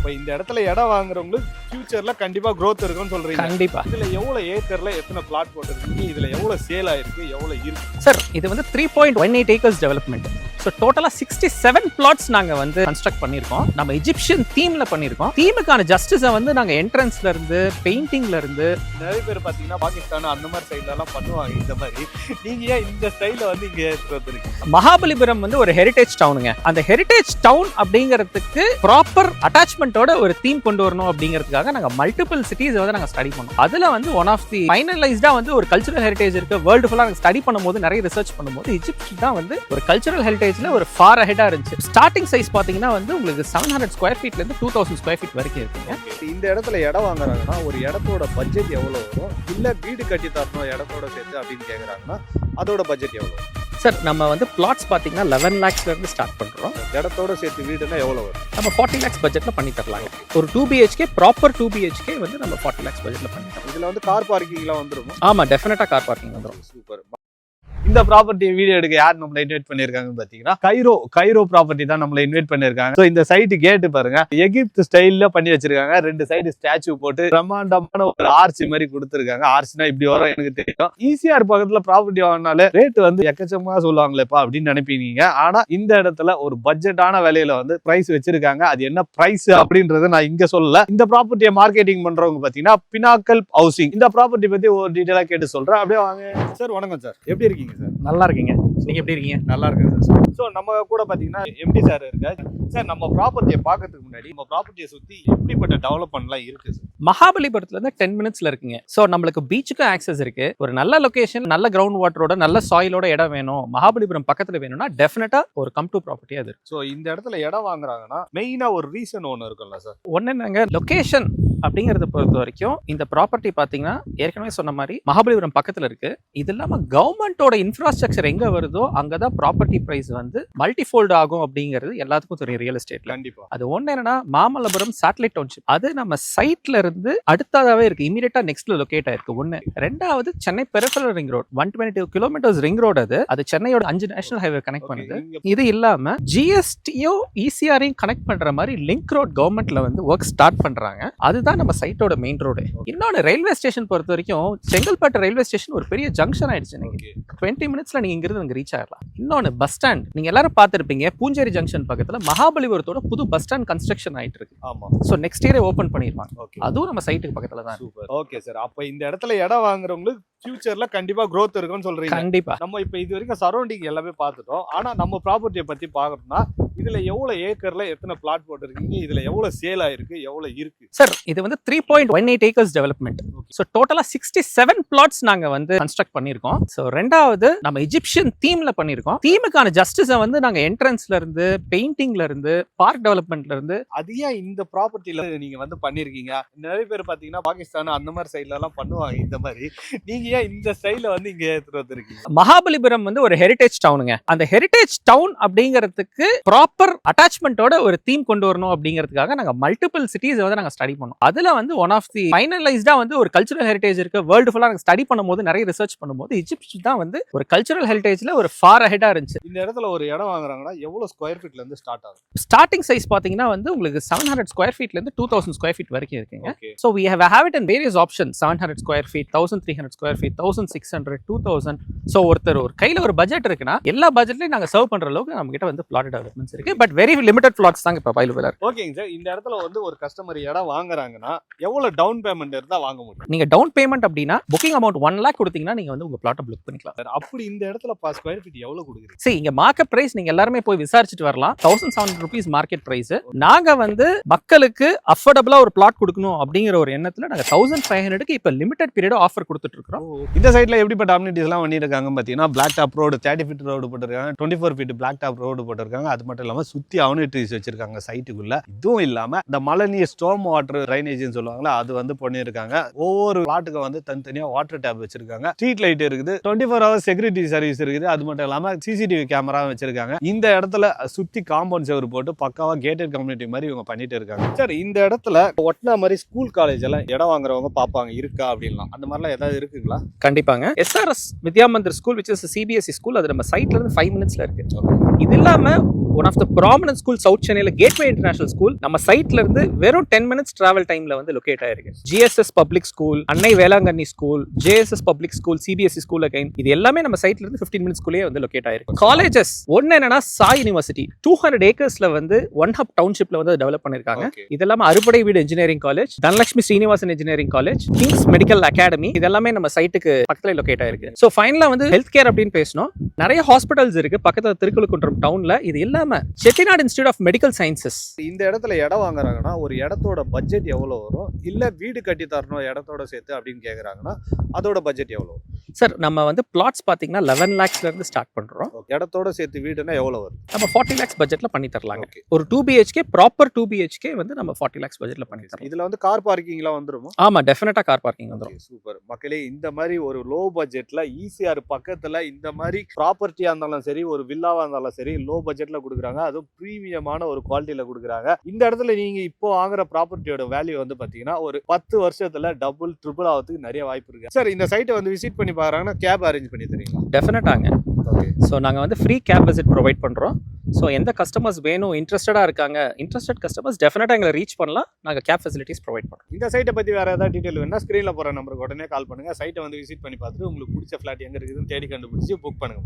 அப்ப இந்த இடத்துல இடம் வாங்குறவங்களுக்கு ஃபியூச்சர்ல கண்டிப்பா growth இருக்கும்னு சொல்றீங்க. கண்டிப்பா. இதுல எவ்வளவு ஏக்கர்ல எத்தனை பிளாட் போட்டுருக்கீங்க, இதுல எவ்வளவு சேல் ஆயிருக்கு, எவ்வளவு இருக்கு? சார் இது வந்து 3.18 ஏக்கர்ஸ் டெவலப்மெண்ட். ஸோ டோட்டலாக 67 பிளாட்ஸ் நாங்கள் வந்து கன்ஸ்ட்ரக்ட் பண்ணியிருக்கோம். நம்ம எஜிப்ஷியன் தீமில் பண்ணியிருக்கோம். தீமுக்கான ஜஸ்டிஸை வந்து நாங்கள் என்ட்ரன்ஸ்ல இருந்து பெயிண்டிங்ல இருந்து நிறைய பேர் பாத்தீங்கன்னா பாகிஸ்தான் அந்த மாதிரி சைட்ல எல்லாம் பண்ணுவாங்க இந்த மாதிரி. நீங்க ஏன் இந்த ஸ்டைல வந்து இங்க எடுத்துருக்கீங்க? மகாபலிபுரம் வந்து ஒரு ஹெரிடேஜ் டவுனுங்க. அந்த ஹெரிடேஜ் டவுன் அப்படிங்கிறதுக்கு ப்ராப்பர் அட்டாச்மெண்ட்டோட ஒரு தீம் கொண்டு வரணும் அப்படிங்கிறதுக்காக நாங்கள் மல்டிபிள் சிட்டிஸ் வந்து நாங்கள் ஸ்டடி பண்ணோம். அதில் வந்து ஒன் ஆஃப் தி ஃபைனலைஸ்டா வந்து ஒரு கல்ச்சுரல் ஹெரிடேஜ் இருக்கு. வேர்ல்டு ஃபுல்லாக நாங்கள் ஸ்டடி பண்ணும்போது நிறைய ரிசர்ச் பண்ணும்போது எஜிப்ட் தான் வந்து ஒரு கல்ச்சுரல் ஹெரிடேஜ்ல ஒரு ஃபார் அஹெடா இருந்துச்சு. ஸ்டார்டிங் சைஸ் பாத்தீங்கன்னா வந்து உங்களுக்கு 700 ஸ்கொயர் ஃபீட்ல இருந்து 2000 ஸ்கொயர் ஃபீட் வரைக்கும் இருக்குங்க. இந்த இடத்துல இடம் வாங்குறாங்கன்னா ஒரு இடத்தோட பட்ஜெட் எவ்வளவு வரும், இல்ல வீடு கட்டி தரணும் இடத்தோட சேர்த்து அப்படின்னு கேக்குறாங்கன்னா அதோட பட்ஜெட் எவ்வளவு? சார் நம்ம வந்து பிளாட்ஸ் பாத்தீங்கன்னா 11 lakhsல இருந்து ஸ்டார்ட் பண்றோம். இடத்தோட சேர்த்து வீடுனா எவ்வளவு வரும்? நம்ம 40 lakhs பட்ஜெட்ல பண்ணி தரலாங்க. ஒரு 2 BHK ப்ராப்பர் 2 BHK வந்து நம்ம 40 lakhs பட்ஜெட்ல பண்ணி தரலாம். இதுல வந்து கார் பார்க்கிங்லாம் வந்துரும்? ஆமா, டெஃபினட்டா கார் பார்க்கிங் வந்துரும். சூப்பர். இந்த ப்ராப்பர்ட்டி வீடியோ எடுக்க யார் நம்மள இன்வைட் பண்ணிருக்காங்கன்னு பாத்தீங்கன்னா கைரோ ப்ராப்பர்ட்டி தான் நம்மள இன்வைட் பண்ணிருக்காங்க. இந்த சைட்டு கேட்டு பாருங்க, எகிப்து ஸ்டைல்ல பண்ணி வச்சிருக்காங்க. 2 சைடு ஸ்டாச்சு போட்டு பிரம்மாண்டமான ஒரு ஆர்ச் மாதிரி கொடுத்துருக்காங்க. ஆர்ச்னா இப்படி வரும் எனக்கு தெரியும். ஈசிஆர் பக்கத்துல ப்ராப்பர்ட்டி வாங்கினாலே ரேட் வந்து எக்கச்சக்கமா சொல்லுவாங்களேப்பா அப்படின்னு நினைப்பீங்க. ஆனா இந்த இடத்துல ஒரு பட்ஜெட்டான விலையில வந்து பிரைஸ் வச்சிருக்காங்க. அது என்ன பிரைஸ் அப்படின்றத நான் இங்க சொல்லல. இந்த ப்ராப்பர்ட்டியை மார்க்கெட்டிங் பண்றவங்க பாத்தீங்கன்னா பினாக்கல் ஹவுசிங். இந்த ப்ராப்பர்ட்டி பத்தி ஒரு டீடைலா கேட்டு சொல்றேன். அப்படியே வாங்க சார். வணக்கம் சார், எப்படி இருக்கீங்க சார்? நல்லா இருக்கீங்க, நீங்க எப்படி இருக்கீங்க? நல்லா இருக்கேன் சார். ஸோ நம்ம கூட பாத்தீங்கன்னா எம்டி சார் இருக்காரு சார். நம்ம ப்ராப்பர்ட்டியை பார்க்கறதுக்கு முன்னாடி நம்ம ப்ராப்பர்ட்டியை சுத்தி எப்படிப்பட்ட டெவலப்மெண்ட்லாம் இருக்கு சார்? மகாபலிபுரத்துல இருந்து 10 மினிட்ஸ்ல இருக்குங்க. சோ நம்மளுக்கு பீச்சுக்கு ஆக்சஸ் இருக்கு. ஒரு நல்ல லொகேஷன், நல்ல கிரவுண்ட் வாட்டரோட, நல்ல சாயிலோட இடம் வேணும், மகாபலிபுரம் பக்கத்துல வேணும்னா டெஃபினட்டா ஒரு கம் டு ப்ராப்பர்ட்டி அது. ஸோ இந்த இடத்துல இடம் வாங்குறாங்கன்னா மெயினா ஒரு ரீசன் ஒன்று இருக்கும்ல சார்? ஒன்னு என்னங்க, லொகேஷன் அப்படிங்கறத பொறுத்த வரைக்கும் இந்த ப்ராப்பர்ட்டி பாத்தீங்கன்னா ஏற்கனவே சொன்ன மாதிரி மகாபலிபுரம் பக்கத்துல இருக்கு. இது இல்லாம கவர்மெண்டோட இன்ஃப்ராஸ்ட்ரக்சர் எங்க வருதோ அங்கதான் ப்ராப்பர்ட்டி பிரைஸ் வந்து மல்டிஃபோல்ட் ஆகும் அப்படிங்கிறது எல்லாத்துக்கும் தெரியும் ரியல் எஸ்டேட்ல. கண்டிப்பா. அது ஒண்ணு என்னன்னா, மாமல்லபுரம் சேட்டலைட் டவுன்ஷிப் அது நம்ம சைட்ல இருந்து அடுத்ததாவே இருக்கு, இமீடியட்டா நெக்ஸ்ட்ல லொகேட் ஆயிருக்கு. ஒண்ணு. ரெண்டாவது Chennai peripheral ring road 122 kilometres ring road. அது சென்னையோட 5 நேஷனல் ஹைவே கனெக்ட் பண்ணுது. இது இல்லாம ஜிஎஸ்டியும் இசிஆரையும் கனெக்ட் பண்ற மாதிரி லிங்க் ரோட் கவர்மெண்ட்ல வந்து ஒர்க் ஸ்டார்ட் பண்றாங்க. அதுதான் நம்ம சைட்டோட மெயின் ரோடு. இன்னொன்னு, ரயில்வே ஸ்டேஷன் பொறுத்த வரைக்கும் செங்கல்பட்டு ரயில்வே ஸ்டேஷன் ஒரு பெரிய ஜங்ஷன் ஆயிடுச்சு. நீங்க 20 மினிட்ஸ்ல நீங்க இங்கிருந்து அங்க ரீச் ஆகலாம். இன்னொன்னு, பஸ் ஸ்டாண்ட் நீங்க எல்லாரும் பார்த்திருப்பீங்க, பூஞ்சேரி ஜங்ஷன் பக்கத்துல மகாபலிபுரத்தோட புது பஸ் ஸ்டாண்ட் கன்ஸ்ட்ரக்ஷன் ஆயிட்டு இருக்கு. ஆமா. சோ நெக்ஸ்ட் இயரே ஓபன் பண்ணிடுவாங்க. அதுவும் நம்ம சைட்டுக்கு பக்கத்துல தான். சூப்பர். Okay sir. அப்ப இந்த இடத்துல இடம் வாங்குறவங்களுக்கு ஃபியூச்சர்ல கண்டிப்பா growth இருக்கும்னு சொல்றீங்க? கண்டிப்பா. நம்ம இப்ப இது வரைக்கும் சரௌண்டிங் எல்லாமே பார்த்துட்டோம். ஆனா நம்ம ப்ராப்பர்ட்டியை பத்தி பார்க்கணும்னா இதுல எவ்வளவு ஏக்கர்ல எத்தனை பிளாட் போட்டுருக்கீங்க, இதுல எவ்வளவு சேல் ஆயிருக்கு, எவ்வளவு இருக்கு? சார் இது வந்து 3.18 ஏக்கர்ஸ் டெவலப்மெண்ட். ஸோ டோட்டலாக 67 பிளாட்ஸ் நாங்கள் வந்து கன்ஸ்ட்ரக்ட் பண்ணியிருக்கோம். ஸோ ரெண்டாவது நம்ம எஜிப்ஷியன் தீம்ல பண்ணியிருக்கோம். தீமுக்கான ஜஸ்டிஸை வந்து நாங்கள் என்ட்ரன்ஸ்ல இருந்து பெயிண்டிங்ல இருந்து பார்க் டெவலப்மெண்ட்ல இருந்து. அது ஏன் இந்த ப்ராப்பர்ட்டில நீங்க வந்து பண்ணிருக்கீங்க? நிறைய பேர் பாத்தீங்கன்னா பாகிஸ்தான் அந்த மாதிரி சைட்ல எல்லாம் பண்ணுவாங்க இந்த மாதிரி. நீங்க ஏன் இந்த ஸ்டைல வந்து இங்க எடுத்துட்டு வந்திருக்கீங்க? மகாபலிபுரம் வந்து ஒரு ஹெரிடேஜ் டவுனுங்க. அந்த ஹெரிடேஜ் டவுன் அப்படிங்கிறதுக்கு ப்ராப்பர் அட்டாச்மெண்ட்டோட ஒரு தீம் கொண்டு வரணும் அப்படிங்கிறதுக்காக நாங்கள் மல்டிபிள் சிட்டிஸ் வந்து நாங்கள் ஸ்டடி பண்ணோம். அதுல வந்து ஒன் ஆஃப் தி ஃபைனலைஸ்டா வந்து ஒரு கல்ச்சுரல் ஹெரிடேஜ் இருக்கு. வேர்ல்டு ஃபுல்லா நாங்கள் ஸ்டடி பண்ணும்போது நிறைய ரிசர்ச் பண்ணும்போது எஜிப்ட் தான் வந்து ஒரு கல்ச்சுரல் ஹெரிடேஜ்ல ஒரு ஃபார் அஹெடா இருந்துச்சு. இந்த இடத்துல ஒரு இடம் வாங்குறாங்கன்னா எவ்வளவு ஸ்கொயர் ஃபீட்ல இருந்து ஸ்டார்ட் ஆகும்? ஸ்டார்டிங் சைஸ் பாத்தீங்கன்னா வந்து உங்களுக்கு 700 ஸ்கொயர் ஃபீட்ல இருந்து 2000 ஸ்கொயர் ஃபீட் வரைக்கும் இருக்குங்க. So we have it in various options. 700 square feet, 1300 square feet, 1600, 2000. So ஒருத்தர் ஒரு கையில ஒரு பட்ஜெட் இருக்குன்னா எல்லா பட்ஜெட்லயும் நாங்க சர்வ் பண்ற அளவுக்கு நம்ம கிட்ட வந்து பிளாட் டெவலப்மெண்ட்ஸ் இருக்கு. பட் வெரி லிமிடெட் பிளாட்ஸ் தான் இப்ப அவைலபிளா இருக்கு. ஓகேங்க சார். இந்த இடத்துல வந்து ஒரு கஸ்டமர் இடம் வாங்குறாங்கன்னா எவ்வளவு டவுன் பேமெண்ட் இருந்தா வாங்க முடியும்? நீங்க டவுன் பேமெண்ட் அப்படின்னா புக்கிங் அமௌண்ட் 1 lakh கொடுத்தீங்கன்னா நீங்க வந்து உங்க பிளாட்டை புக் பண்ணிக்கலாம். அப்படி இந்த இடத்துல ஸ்கொயர் ஃபீட் எவ்வளவு கொடுக்குறீங்க? சரி, இங்க மார்க்கெட் பிரைஸ் நீங்க எல்லாருமே போய் விசாரிச்சுட்டு வரலாம். 1700 rupees மார்க்கெட் பிரைஸ். நாங்க வந்து மக்களுக்கு அஃபோர்டபுளா ஒரு பிளாட் கொடுக்கணும் அப்படிங்கிற ஒரு எண்ணத்துல நாங்க 1500க்கு இப்ப லிமிடெட் பீரியட் ஆஃபர் கொடுத்துட்டு இருக்கோம். இந்த சைட்ல எப்படிப்பட்ட அம்யூனிட்டிஸ் எல்லாம் பண்ணிருக்காங்க பாத்தீங்கன்னா, black top road 30 feet road போட்டிருக்காங்க, 24 ஃபீட் பிளாக் டாப் ரோடு போட்டிருக்காங்க. அது மட்டும் இல்லாம சுத்தி அம்யூனிட்டிஸ் வச்சிருக்காங்க சைட்டுக்குள்ள. இதுவும் இல்லாம இந்த மழை நீர் ஸ்டோம் வாட்டர் ட்ரைனேஜ்னு சொல்லுவாங்களா, அது வந்து பண்ணிருக்காங்க. ஒவ்வொரு பிளாட்டுக்கு வந்து தனித்தனியா வாட்டர் டேப் வச்சிருக்காங்க. ஸ்ட்ரீட் லைட் இருக்குது, 24 ஹவர்ஸ் செக்யூரிட்டி சர்வீஸ் இருக்குது. அது மட்டும் இல்லாம சிசிடிவி கேமரா வச்சிருக்காங்க. இந்த இடத்துல சுத்தி காம்பவுண்ட் செவர் போட்டு பக்காவா கேட்டட் கம்யூனிட்டி மாதிரி இவங்க பண்ணிட்டு இருக்காங்க. சார் இந்த இடத்துல ஒட்டினா மாதிரி ஸ்கூல் காலேஜ் எல்லாம் இடம் வாங்குறவங்க பாப்பாங்க இருக்கா அப்படின்லாம், அந்த மாதிரிலாம் ஏதாவது இருக்குங்களா? பண்ணிடலாம். கண்டிப்பாங்க. SRS Vidya Mandir school which is CBSE school, அது நம்ம சைட்ல இருந்து 5 மினிட்ஸ்ல இருக்கு. இது இல்லாம one of the prominent school south சென்னையில கேட்வே இன்டர்நேஷனல் ஸ்கூல் நம்ம சைட்ல இருந்து வெறும் 10 மினிட்ஸ் டிராவல் டைம்ல வந்து லொகேட் ஆயிருக்கு. ஜிஎஸ்எஸ் பப்ளிக் ஸ்கூல், அன்னை Velankanni school, JSS public school, CBSE school again, இது எல்லாமே நம்ம சைட்ல இருந்து 15 மினிட்ஸ்க்குள்ளேயே வந்து லொகேட் ஆயிருக்கு. காலேஜஸ் ஒன்னு என்னன்னா சாய் யூனிவர்சிட்டி 200 ஏக்கர்ஸ்ல வந்து ஒன் ஹப் டவுன்ஷிப்ல வந்து டெவலப் பண்ணிருக்காங்க. இது எல்லாமே அறுபடை வீடு engineering college, Dhanalakshmi Srinivasan engineering college, Kings medical academy, இது எல்லாமே நம்ம சைட்டுக்கு பக்கத்துல லொகேட் ஆயிருக்கு. சோ ஃபைனலா வந்து ஹெல்த் கேர் அப்படின்னு பேசணும். நிறைய ஹாஸ்பிட்டல்ஸ் இருக்கு பக்கத்துல திருக்குழுக்குன்றம் டவுன்ல. இது இல்லாம Chettinad institute of medical sciences. இந்த இடத்துல இடம் வாங்குறாங்கன்னா ஒரு இடத்தோட பட்ஜெட் எவ்வளவு வரும், இல்ல வீடு கட்டி தரணும் இடத்தோட சேர்த்து அப்படின்னு கேக்குறாங்கன்னா அதோட பட்ஜெட் எவ்வளவு? சார் நம்ம வந்து பிளாட்ஸ் பாத்தீங்கன்னா 11 lakhsல இருந்து ஸ்டார்ட் பண்றோம். இடத்தோட சேர்த்து வீடுனா எவ்வளவு வரும்? நம்ம 40 lakhs பட்ஜெட்ல பண்ணி தரலாங்க. ஒரு 2 BHK ப்ராப்பர் 2 BHK வந்து நம்ம 40 lakhs பட்ஜெட்ல பண்ணி தரலாம். இதுல வந்து கார் பார்க்கிங்லாம் வந்துருமா? ஆமா, டெஃபினட்டா கார் பார்க்கிங் வந்துரும். சூப்பர் மக்களே, இந்த மாதிரி ஒரு லோ பட்ஜெட்ல ஈசிஆர் பக்கத்துல இந்த மாதிரி ப்ராப்பர்ட்டியா இருந்தாலும் சரி, ஒரு வில்லாவா இருந்தாலும் சரி, லோ பட்ஜெட்ல கொடுக்குறாங்க. அதுவும் பிரீமியமான ஒரு குவாலிட்டியில கொடுக்குறாங்க. இந்த இடத்துல நீங்க இப்போ வாங்குற ப்ராப்பர்ட்டியோட வேல்யூ வந்து பாத்தீங்கன்னா ஒரு 10 வருஷத்துல டபுள் ட்ரிபிள் ஆகிறதுக்கு நிறைய வாய்ப்பு இருக்கு. சார் இந்த சைட்டை வந்து விசிட் பண்ணி பாக்குறாங்கன்னா கேப் அரேஞ்ச் பண்ணி தரீங்களா? டெஃபினட்டாங்க. ஓகே. ஸோ நாங்கள் வந்து ஃப்ரீ கேப் விசிட் ப்ரொவைட் பண்ணுறோம். ஸோ எந்த கஸ்டமர்ஸ் வேணும், இன்ட்ரெஸ்டடாக இருக்காங்க, இன்ட்ரெஸ்டட் கஸ்டமர்ஸ் டெஃபினட்டாக எங்களை ரீச் பண்ணலாம். நாங்கள் கேப் ஃபெசிலிட்டிஸ் ப்ரொவைட் பண்ணுறோம். இந்த சைட்டை பத்தி வேற ஏதாவது டீடைல் வேணும்னா ஸ்கிரீன்ல போற நம்பருக்கு உடனே கால் பண்ணுங்க. சைட்டை வந்து விசிட் பண்ணி பார்த்துட்டு உங்களுக்கு பிடிச்ச ஃபிளாட் எங்க இருக்குதுன்னு தேடி கண்டுபிடிச்சு புக் பண்ணுங்க.